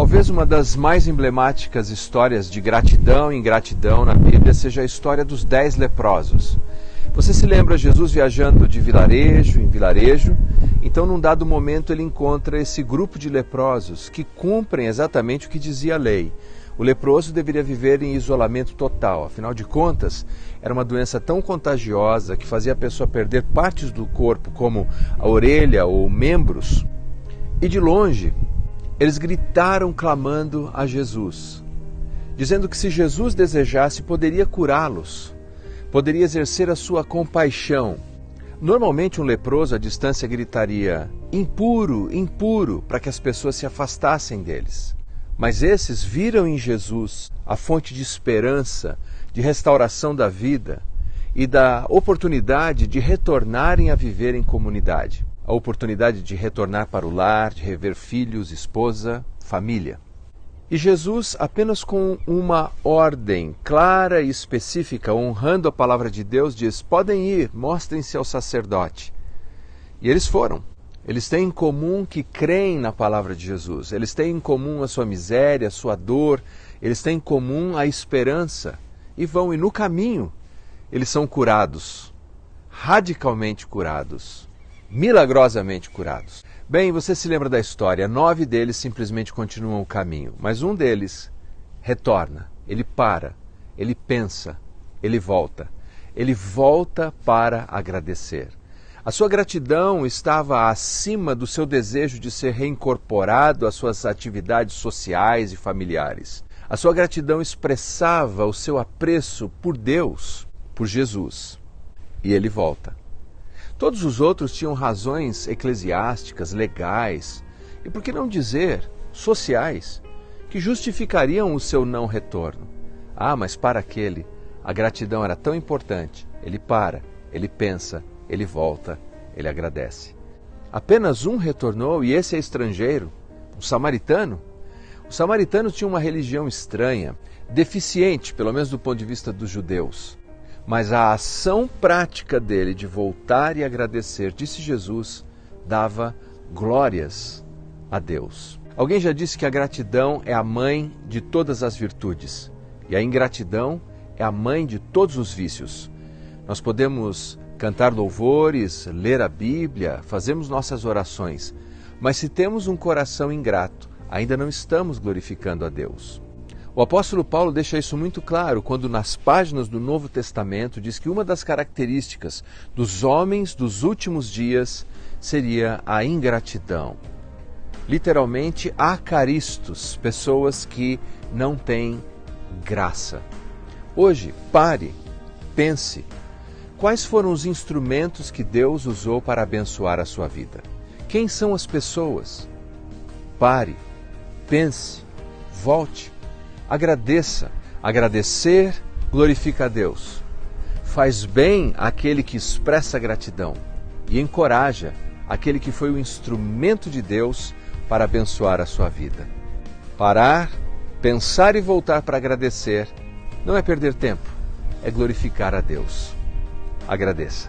Talvez uma das mais emblemáticas histórias de gratidão e ingratidão na Bíblia seja a história dos 10 leprosos. Você se lembra Jesus viajando de vilarejo em vilarejo? Então, num dado momento, ele encontra esse grupo de leprosos que cumprem exatamente o que dizia a lei. O leproso deveria viver em isolamento total, afinal de contas, era uma doença tão contagiosa que fazia a pessoa perder partes do corpo, como a orelha ou membros. E de longe, eles gritaram clamando a Jesus, dizendo que se Jesus desejasse, poderia curá-los, poderia exercer a sua compaixão. Normalmente um leproso à distância gritaria, impuro, impuro, para que as pessoas se afastassem deles. Mas esses viram em Jesus a fonte de esperança, de restauração da vida e da oportunidade de retornarem a viver em comunidade. A oportunidade de retornar para o lar, de rever filhos, esposa, família. E Jesus, apenas com uma ordem clara e específica, honrando a palavra de Deus, diz, podem ir, mostrem-se ao sacerdote. E eles foram. Eles têm em comum que creem na palavra de Jesus. Eles têm em comum a sua miséria, a sua dor. Eles têm em comum a esperança. E vão, e no caminho, eles são curados. Radicalmente curados. Milagrosamente curados. Bem, você se lembra da história. 9 deles simplesmente continuam o caminho. Mas um deles retorna. Ele para. Ele pensa. Ele volta. Ele volta para agradecer. A sua gratidão estava acima do seu desejo de ser reincorporado às suas atividades sociais e familiares. A sua gratidão expressava o seu apreço por Deus, por Jesus. E ele volta. Todos os outros tinham razões eclesiásticas, legais, e por que não dizer, sociais, que justificariam o seu não retorno. Ah, mas para aquele, a gratidão era tão importante. Ele para, ele pensa, ele volta, ele agradece. Apenas um retornou, e esse é estrangeiro, o samaritano. O samaritano tinha uma religião estranha, deficiente, pelo menos do ponto de vista dos judeus. Mas a ação prática dele de voltar e agradecer, disse Jesus, dava glórias a Deus. Alguém já disse que a gratidão é a mãe de todas as virtudes, e a ingratidão é a mãe de todos os vícios. Nós podemos cantar louvores, ler a Bíblia, fazemos nossas orações, mas se temos um coração ingrato, ainda não estamos glorificando a Deus. O apóstolo Paulo deixa isso muito claro quando nas páginas do Novo Testamento diz que uma das características dos homens dos últimos dias seria a ingratidão. Literalmente, acaristos, pessoas que não têm graça. Hoje, pare, pense. Quais foram os instrumentos que Deus usou para abençoar a sua vida? Quem são as pessoas? Pare, pense, volte, agradeça. Agradecer glorifica a Deus. Faz bem àquele que expressa gratidão e encoraja aquele que foi o instrumento de Deus para abençoar a sua vida. Parar, pensar e voltar para agradecer não é perder tempo, é glorificar a Deus. Agradeça.